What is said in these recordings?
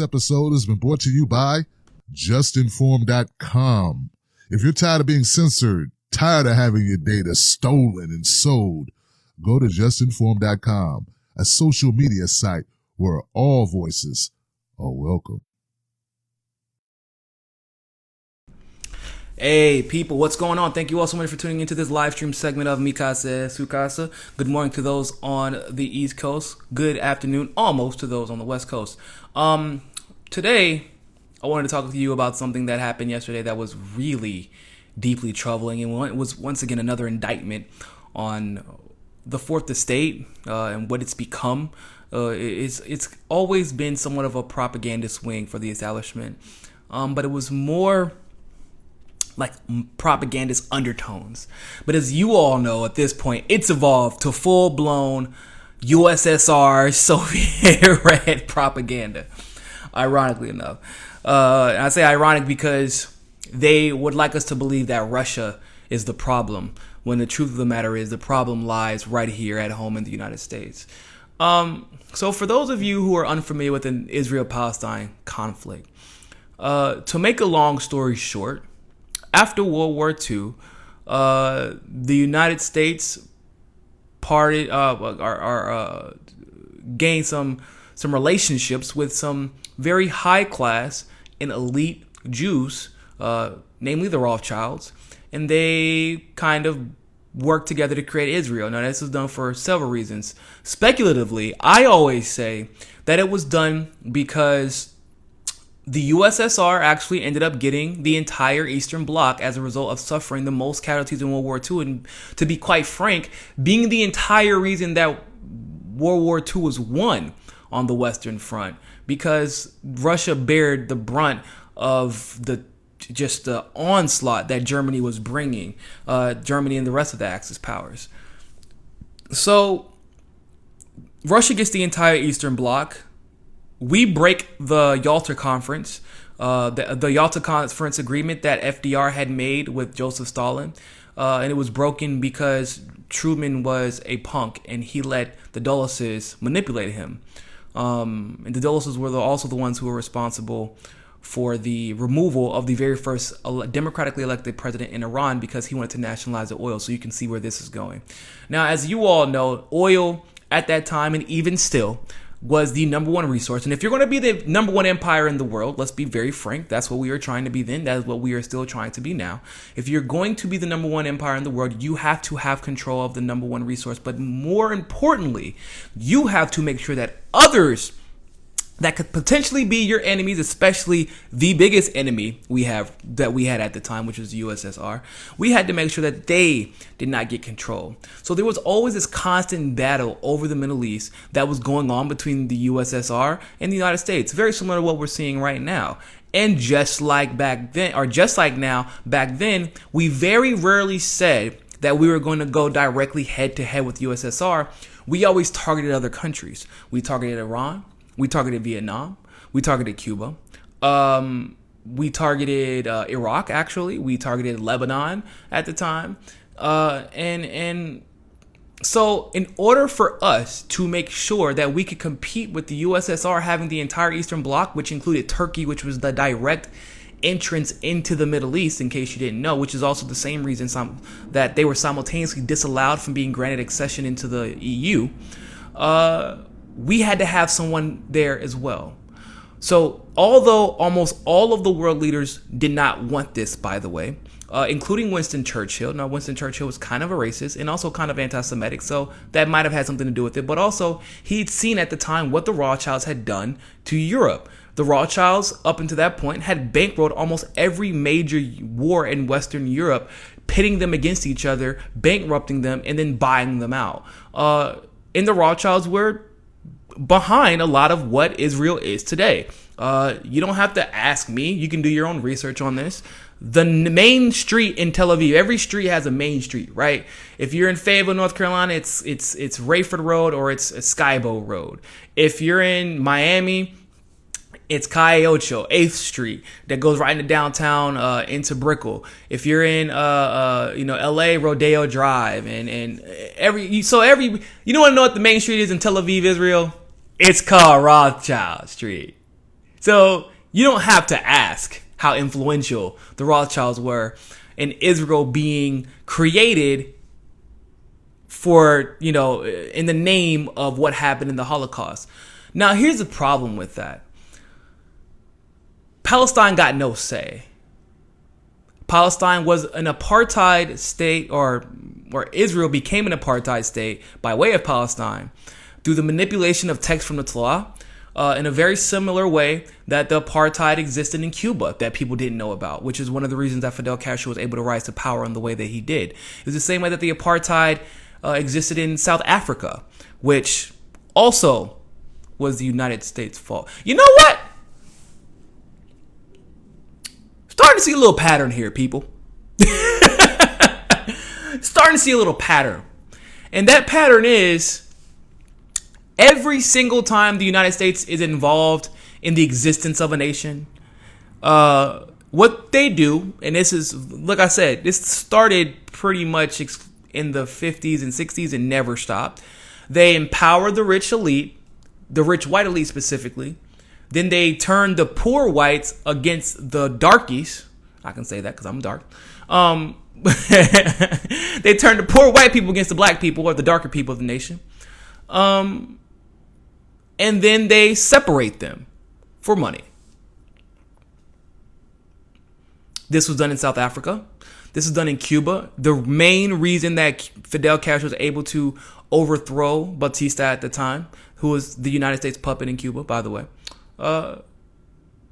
Episode has been brought to you by JustNForm.com. If you're tired of being censored, tired of having your data stolen and sold, go to JustNForm.com, a social media site where all voices are welcome. Hey people, what's going on? Thank you all so much for tuning into this live stream segment of MCSC. Good morning to those on the East Coast. Good afternoon, almost, to those on the West Coast. Today, I wanted to talk with you about something that happened yesterday that was really deeply troubling, and it was once again another indictment on the Fourth Estate and what it's become. It's always been somewhat of a propaganda swing for the establishment, but it was more like propagandist undertones. But as you all know, at this point, it's evolved to full-blown USSR Soviet red propaganda, ironically enough. And I say ironic because they would like us to believe that Russia is the problem, when the truth of the matter is the problem lies right here at home in the United States. So for those of you who are unfamiliar with an Israel-Palestine conflict, to make a long story short, after World War II, the United States gained some relationships with some very high class and elite Jews, namely the Rothschilds, and they kind of worked together to create Israel. Now, this was done for several reasons. Speculatively, I always say that it was done because the USSR actually ended up getting the entire Eastern Bloc as a result of suffering the most casualties in World War II. And to be quite frank, being the entire reason that World War II was won on the Western Front, because Russia bared the brunt of the onslaught that Germany was bringing, Germany and the rest of the Axis powers. So Russia gets the entire Eastern Bloc. We break the Yalta Conference, the Yalta Conference agreement that FDR had made with Joseph Stalin, and it was broken because Truman was a punk and he let the Dulles manipulate him. And the Dulles were also the ones who were responsible for the removal of the very first democratically elected president in Iran because he wanted to nationalize the oil. So you can see where this is going. Now, as you all know, oil at that time, and even still, was the number one resource. And if you're going to be the number one empire in the world, let's be very frank, that's what we were trying to be then. That is what we are still trying to be now. If you're going to be the number one empire in the world, you have to have control of the number one resource. But more importantly, you have to make sure that others that could potentially be your enemies, especially the biggest enemy we had at the time, which was the USSR, we had to make sure that they did not get control. So there was always this constant battle over the Middle East that was going on between the USSR and the United States, very similar to what we're seeing right now. And just like now, back then, we very rarely said that we were going to go directly head to head with USSR. We always targeted other countries. We targeted Iran. We targeted Vietnam. We targeted Cuba. We targeted Iraq, actually. We targeted Lebanon at the time. And so in order for us to make sure that we could compete with the USSR having the entire Eastern Bloc, which included Turkey, which was the direct entrance into the Middle East, in case you didn't know, which is also the same reason that they were simultaneously disallowed from being granted accession into the EU, we had to have someone there as well. So although almost all of the world leaders did not want this, by the way, including Winston Churchill. Now, Winston Churchill was kind of a racist and also kind of anti-Semitic, so that might have had something to do with it. But also, he'd seen at the time what the Rothschilds had done to Europe. The Rothschilds, up until that point, had bankrolled almost every major war in Western Europe, pitting them against each other, bankrupting them, and then buying them out. And the Rothschilds were behind a lot of what Israel is today. You don't have to ask me. You can do your own research on this. The main street in Tel Aviv, every street has a main street, right? If you're in Fayetteville, North Carolina, it's Rayford Road or it's Skybo Road. If you're in Miami, it's Calle Ocho, 8th Street, that goes right into downtown into Brickell. If you're in LA, Rodeo Drive, and you want to know what the main street is in Tel Aviv, Israel? It's called Rothschild Street. So you don't have to ask how influential the Rothschilds were in Israel being created for, in the name of what happened in the Holocaust. Now, here's the problem with that. Palestine got no say. Palestine was an apartheid state, or Israel became an apartheid state by way of Palestine through the manipulation of text from the Torah, in a very similar way that the apartheid existed in Cuba that people didn't know about, which is one of the reasons that Fidel Castro was able to rise to power in the way that he did. It was the same way that the apartheid existed in South Africa, which also was the United States' fault. You know what? Starting to see a little pattern here, people. Starting to see a little pattern. And that pattern is every single time the United States is involved in the existence of a nation, what they do, and this is, like I said, this started pretty much in the 50s and 60s and never stopped. They empower the rich elite, the rich white elite specifically. Then they turn the poor whites against the darkies. I can say that because I'm dark. They turn the poor white people against the black people, or the darker people of the nation. And then they separate them for money. This was done in South Africa. This is done in Cuba. The main reason that Fidel Castro was able to overthrow Batista at the time, who was the United States puppet in Cuba, by the way,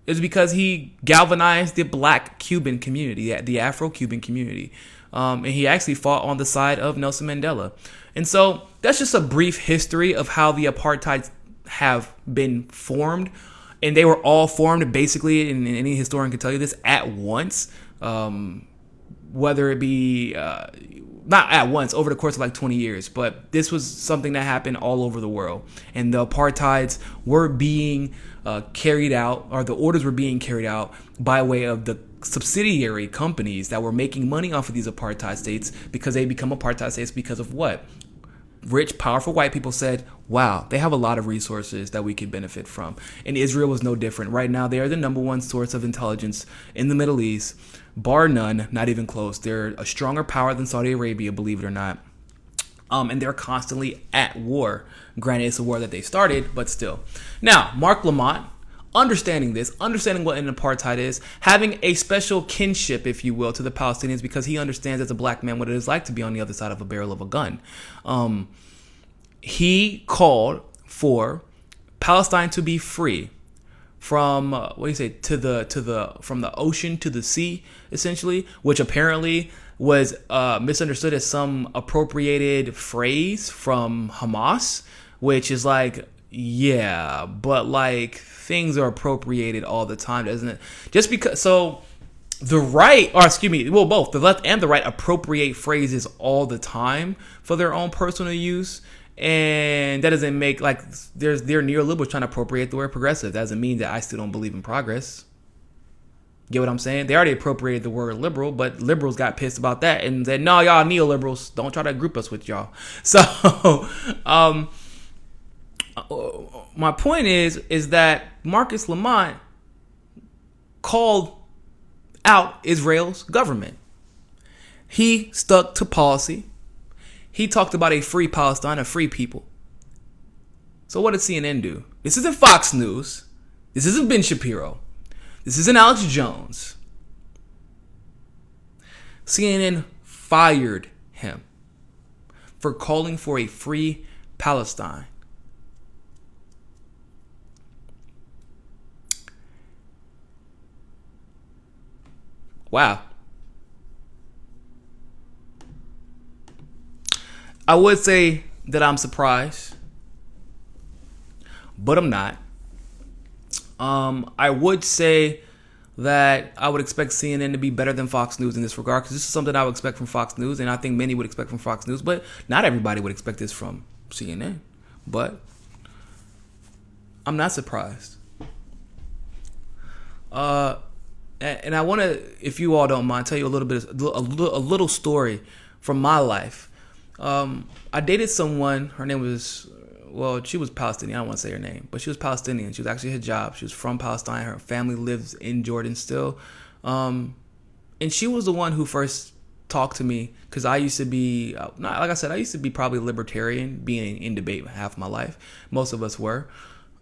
is because he galvanized the black Cuban community, the Afro-Cuban community. And he actually fought on the side of Nelson Mandela. And so that's just a brief history of how the apartheid have been formed. And they were all formed basically, and any historian can tell you this, at once. Whether it be, not at once, over the course of like 20 years. But this was something that happened all over the world. And the apartheids were being carried out, or the orders were being carried out by way of the subsidiary companies that were making money off of these apartheid states, because they become apartheid states because of what? Rich, powerful white people said, wow, they have a lot of resources that we could benefit from. And Israel was no different. Right now, they are the number one source of intelligence in the Middle East, bar none, not even close. They're a stronger power than Saudi Arabia, believe it or not. And they're constantly at war. Granted, it's a war that they started, but still. Now, Marc Lamont, understanding this, understanding what an apartheid is, having a special kinship, if you will, to the Palestinians, because he understands as a black man what it is like to be on the other side of a barrel of a gun. He called for Palestine to be free from from the ocean to the sea, essentially, which apparently was misunderstood as some appropriated phrase from Hamas, which is like, yeah, but like things are appropriated all the time, doesn't it? Just because, so the right, or excuse me, well, both the left and the right appropriate phrases all the time for their own personal use. And that doesn't make, like, they're neoliberals trying to appropriate the word progressive. That doesn't mean that I still don't believe in progress. Get what I'm saying? They already appropriated the word liberal, but liberals got pissed about that and said, no, y'all neoliberals, don't try to group us with y'all. So, my point is that Marcus Lamont called out Israel's government. He stuck to policy. He talked about a free Palestine, a free people. So what did CNN do? This isn't Fox News. This isn't Ben Shapiro. This isn't Alex Jones. CNN fired him for calling for a free Palestine. Wow. I would say that I'm surprised, but I'm not. I would say that I would expect CNN to be better than Fox News in this regard, because this is something I would expect from Fox News, and I think many would expect from Fox News, but not everybody would expect this from CNN. But I'm not surprised. And I want to, if you all don't mind, tell you a little story from my life. I dated someone. Her name was well, she was Palestinian. I don't want to say her name, but she was Palestinian. She was actually hijab. She was from Palestine. Her family lives in Jordan still. And she was the one who first talked to me, because I used to be, like I said, I used to be probably libertarian, being in debate half my life. Most of us were.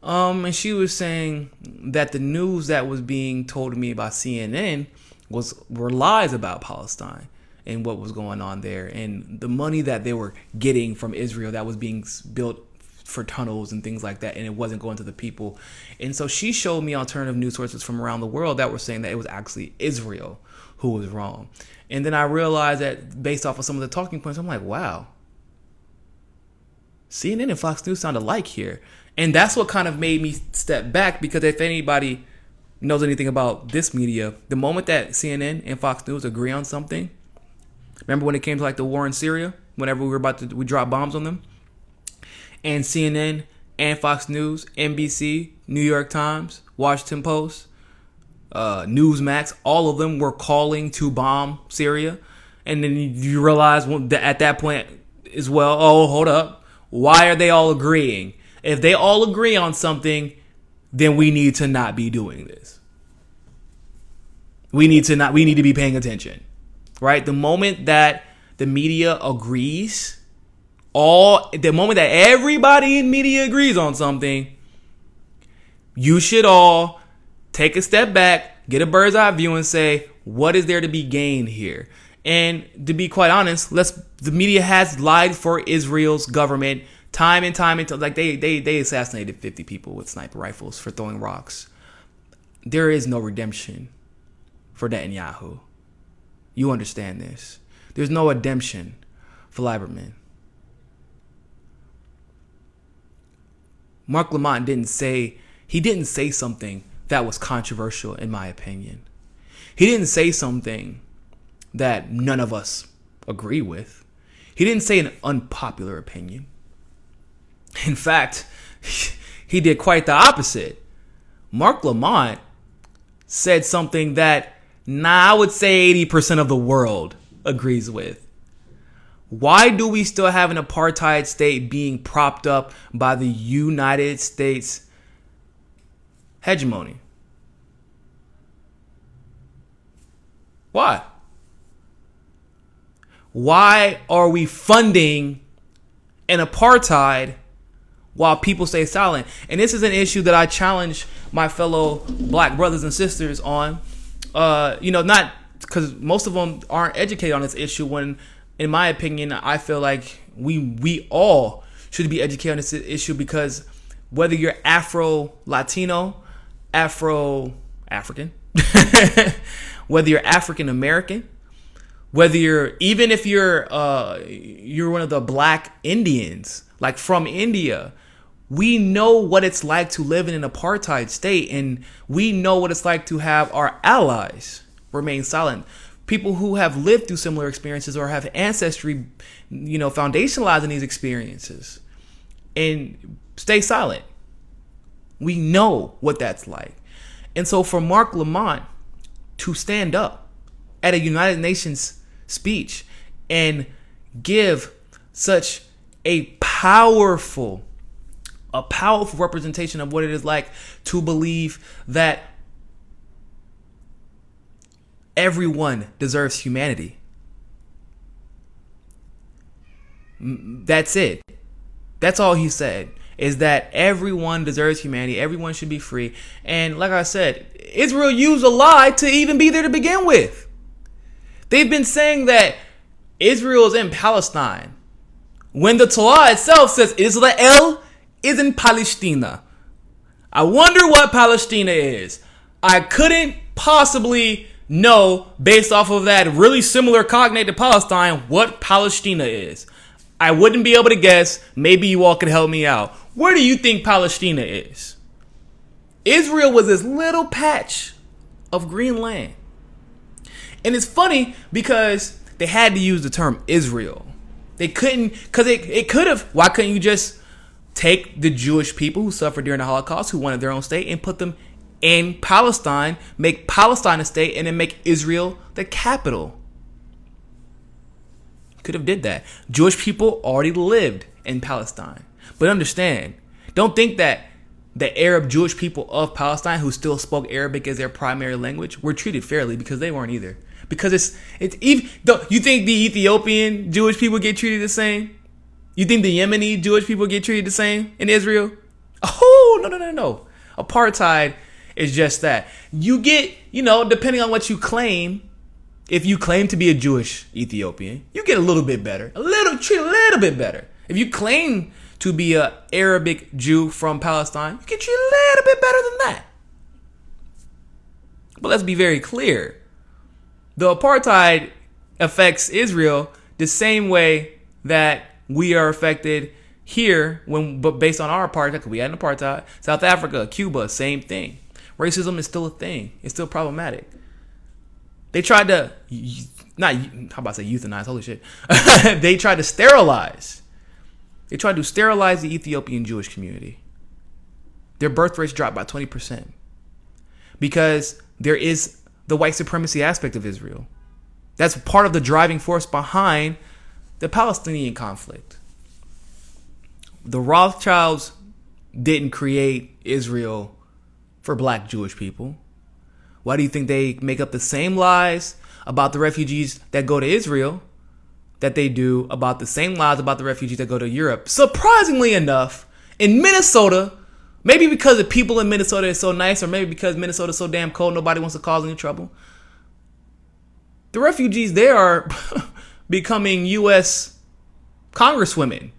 And she was saying that the news that was being told to me by CNN were lies about Palestine and what was going on there, and the money that they were getting from Israel that was being built for tunnels and things like that, and it wasn't going to the people. And so she showed me alternative news sources from around the world that were saying that it was actually Israel who was wrong. And then I realized that based off of some of the talking points, I'm like, wow, CNN and Fox News sound alike here. And that's what kind of made me step back, because if anybody knows anything about this media, the moment that CNN and Fox News agree on something, remember when it came to like the war in Syria, whenever we dropped bombs on them, and CNN and Fox News, NBC, New York Times, Washington Post, Newsmax, all of them were calling to bomb Syria. And then you realize at that point as well, oh, hold up, why are they all agreeing? If they all agree on something, then we need to not be doing this. We need to be paying attention, right? The moment that the media agrees, the moment that everybody in media agrees on something, you should all take a step back, get a bird's eye view, and say, what is there to be gained here? And to be quite honest, the media has lied for Israel's government time and time. Like they assassinated 50 people with sniper rifles for throwing rocks. There is no redemption for Netanyahu. You understand this. There's no redemption for Lieberman. Marc Lamont didn't say something that was controversial, in my opinion. He didn't say something that none of us agree with. He didn't say an unpopular opinion. In fact, he did quite the opposite. Marc Lamont said something that I would say 80% of the world agrees with. Why do we still have an apartheid state being propped up by the United States hegemony? Why? Why are we funding an apartheid while people stay silent? And this is an issue that I challenge my fellow black brothers and sisters on. Not because most of them aren't educated on this issue, when, in my opinion, I feel like we all should be educated on this issue, because whether you're Afro-Latino, Afro-African, whether you're African-American, whether even if you're one of the black Indians, like from India, we know what it's like to live in an apartheid state, and we know what it's like to have our allies remain silent. People who have lived through similar experiences or have ancestry, foundationalized in these experiences, and stay silent. We know what that's like. And so for Marc Lamont to stand up at a United Nations speech and give such a powerful representation of what it is like to believe that everyone deserves humanity. That's it. That's all he said, is that everyone deserves humanity. Everyone should be free. And like I said, Israel used a lie to even be there to begin with. They've been saying that Israel is in Palestine, when the Torah itself says Israel is in Palestina. I wonder what Palestina is. I couldn't possibly know, based off of that really similar cognate to Palestine, what Palestina is. I wouldn't be able to guess. Maybe you all could help me out. Where do you think Palestina is? Israel was this little patch of green land. And it's funny because they had to use the term Israel. They couldn't, because it could have. Why couldn't you just take the Jewish people who suffered during the Holocaust, who wanted their own state, and put them in Palestine, make Palestine a state, and then make Israel the capital? Could have did that. Jewish people already lived in Palestine. But understand, don't think that the Arab Jewish people of Palestine who still spoke Arabic as their primary language were treated fairly, because they weren't either. Because it's even, you think the Ethiopian Jewish people get treated the same? You think the Yemeni Jewish people get treated the same in Israel? Oh, no. Apartheid is just that. You get, depending on what you claim, if you claim to be a Jewish Ethiopian, you get a little bit better. Treat a little bit better. If you claim to be an Arabic Jew from Palestine, you get treated a little bit better than that. But let's be very clear. The apartheid affects Israel the same way that we are affected here, but based on our apartheid, because we had an apartheid. South Africa, Cuba, same thing. Racism is still a thing. It's still problematic. They tried to, euthanize, holy shit. They tried to sterilize. They tried to sterilize the Ethiopian Jewish community. Their birth rates dropped by 20%. Because there is the white supremacy aspect of Israel. That's part of the driving force behind the Palestinian conflict. The Rothschilds didn't create Israel for black Jewish people. Why do you think they make up the same lies about the refugees that go to Israel that they do about the same lies about the refugees that go to Europe? Surprisingly enough, in Minnesota, maybe because the people in Minnesota is so nice, or maybe because Minnesota is so damn cold, nobody wants to cause any trouble. The refugees there are becoming U.S. congresswomen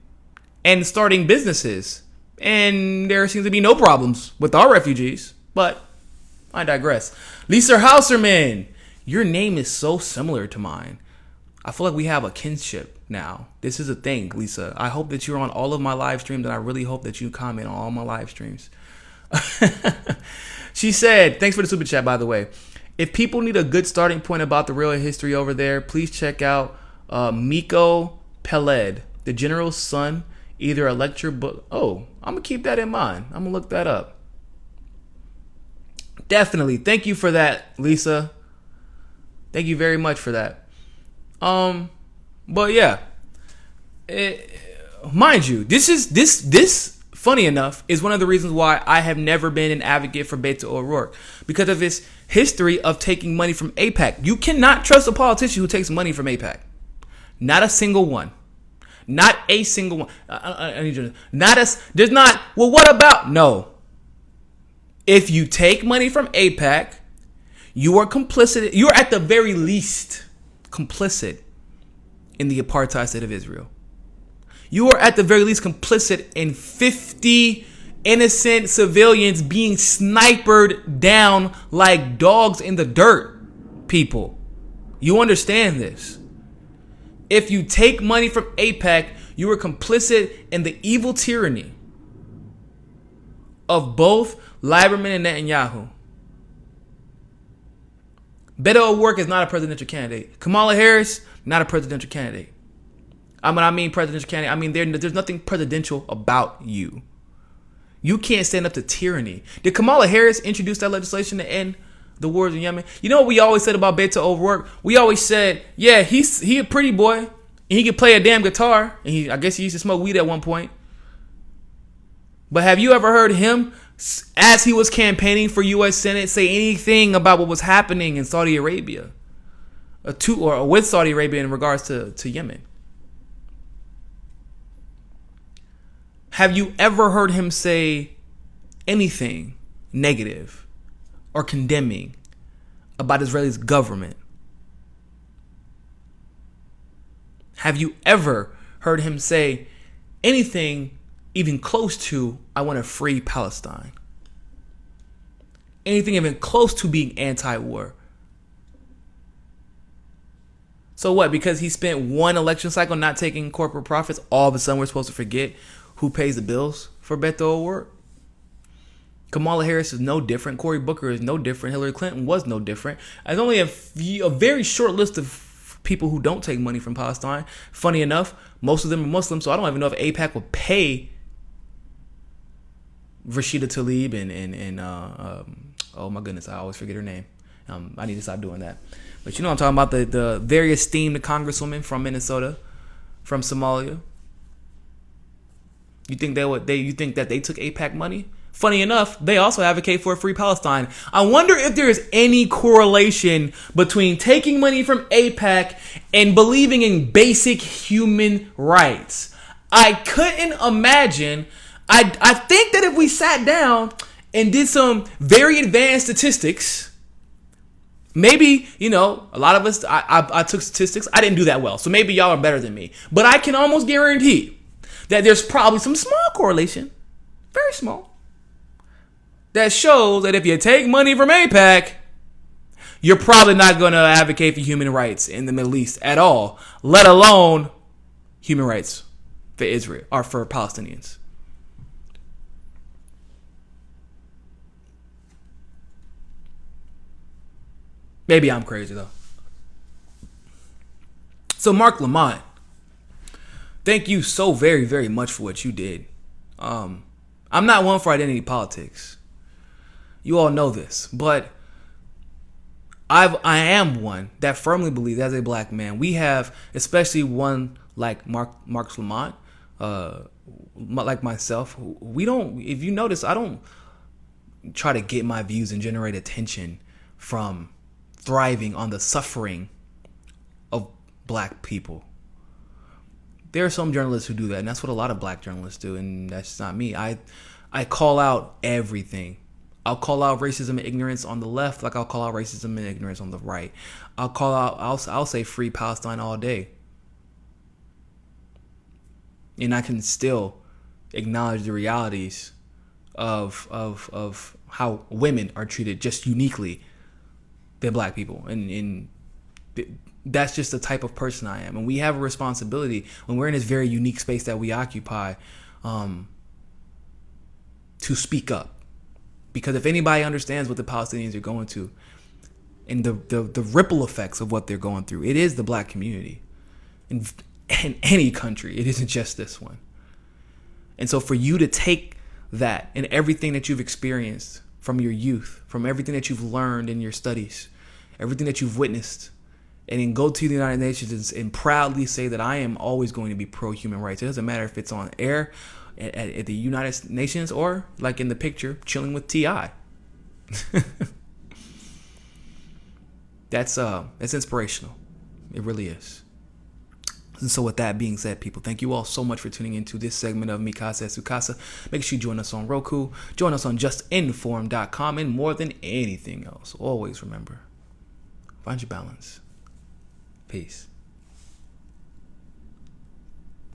and starting businesses. And there seems to be no problems with our refugees. But I digress. Lisa Hauserman, your name is so similar to mine. I feel like we have a kinship now. This is a thing, Lisa. I hope that you're on all of my live streams, and I really hope that you comment on all my live streams. She said, thanks for the super chat, by the way. If people need a good starting point about the real history over there, please check out Miko Peled, the general's son, either a lecture book. Oh, I'm going to keep that in mind. I'm going to look that up. Definitely. Thank you for that, Lisa. Thank you very much for that. But yeah, mind you, this funny enough is one of the reasons why I have never been an advocate for Beto O'Rourke, because of his history of taking money from AIPAC. You cannot trust a politician who takes money from AIPAC. Not a single one. Not a single one. I need you to, there's not, well, what about? No. If you take money from AIPAC, you are complicit. You are at the very least complicit in the apartheid state of Israel. You are at the very least complicit in 50 innocent civilians being sniped down like dogs in the dirt, people. You understand this? If you take money from AIPAC, you are complicit in the evil tyranny of both Lieberman and Netanyahu. Beto O'Rourke is not a presidential candidate. Kamala Harris, not a presidential candidate. I mean presidential candidate. I mean, there's nothing presidential about you. You can't stand up to tyranny. Did Kamala Harris introduce that legislation to end the wars in Yemen? You know what we always said about Beto O'Rourke? We always said, yeah, he a pretty boy, and he can play a damn guitar, and I guess he used to smoke weed at one point. But have you ever heard him, as he was campaigning for U.S. Senate, say anything about what was happening in Saudi Arabia, or with Saudi Arabia in regards to Yemen? Have you ever heard him say anything negative or condemning about Israel's government? Have you ever heard him say anything even close to, I want to free Palestine? Anything even close to being anti-war? So what? Because he spent one election cycle not taking corporate profits, all of a sudden we're supposed to forget who pays the bills for Beto O'Rourke? Kamala Harris is no different. Cory Booker is no different. Hillary Clinton was no different. There's only a very short list of people who don't take money from Palestine. Funny enough, most of them are Muslim, so I don't even know if AIPAC would pay Rashida Tlaib and oh my goodness, I always forget her name. I need to stop doing that. But you know what I'm talking about, the very esteemed congresswoman from Minnesota, from Somalia. You think you think that they took AIPAC money? Funny enough, they also advocate for a free Palestine. I wonder if there is any correlation between taking money from AIPAC and believing in basic human rights. I couldn't imagine. I think that if we sat down and did some very advanced statistics, maybe, a lot of us, I took statistics. I didn't do that well. So maybe y'all are better than me. But I can almost guarantee that there's probably some small correlation, very small, that shows that if you take money from AIPAC, you're probably not going to advocate for human rights in the Middle East at all, let alone human rights for Israel or for Palestinians. Maybe I'm crazy though. So Marc Lamont, thank you so very, very much for what you did. I'm not one for identity politics. You all know this, but I am one that firmly believes, as a black man, we have, especially one like Marc Lamont, like myself, we don't. If you notice, I don't try to get my views and generate attention from thriving on the suffering of black people. There are some journalists who do that, and that's what a lot of black journalists do, and that's not me. I call out everything. I'll call out racism and ignorance on the left, like I'll call out racism and ignorance on the right. I'll say free Palestine all day. And I can still acknowledge the realities of how women are treated just uniquely than black people. And that's just the type of person I am. And we have a responsibility when we're in this very unique space that we occupy to speak up. Because if anybody understands what the Palestinians are going to and the ripple effects of what they're going through, it is the black community. In any country, it isn't just this one. And so for you to take that and everything that you've experienced from your youth, from everything that you've learned in your studies, everything that you've witnessed, and then go to the United Nations and proudly say that I am always going to be pro-human rights. It doesn't matter if it's on air, at the United Nations, or like in the picture, chilling with T.I. That's inspirational. It really is. And so with that being said, people, thank you all so much for tuning into this segment of Mikasa Sukasa. Make sure you join us on Roku, join us on JustNForm.com, and more than anything else, always remember, find your balance. Peace.